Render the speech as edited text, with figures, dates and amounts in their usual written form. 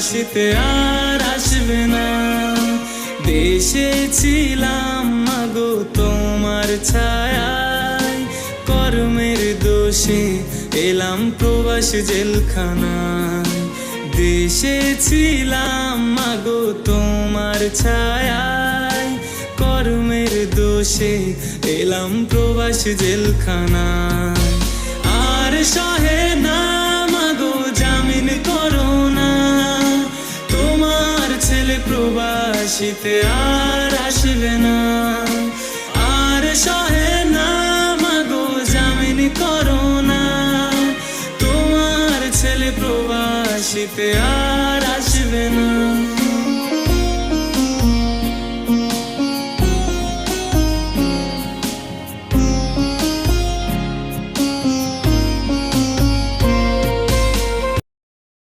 প্রবাসীতে আর আসবে না। দেশে ছিলাম মাগো তোমার ছায়ায়, কর্মের দোষে এলাম প্রবাস জেলখানায়। দেশে ছিলাম মাগো তোমার ছায়ায়, কর্মের দোষে এলাম প্রবাস জেলখানায়। আর সহে না মাগো জামিন করো না, তোমার ছেলে প্রবাসীতে আর আসবে না। আর সহে না মাগো জামিন করো না, তোমার ছেলে প্রবাসীতে আর আসবে না।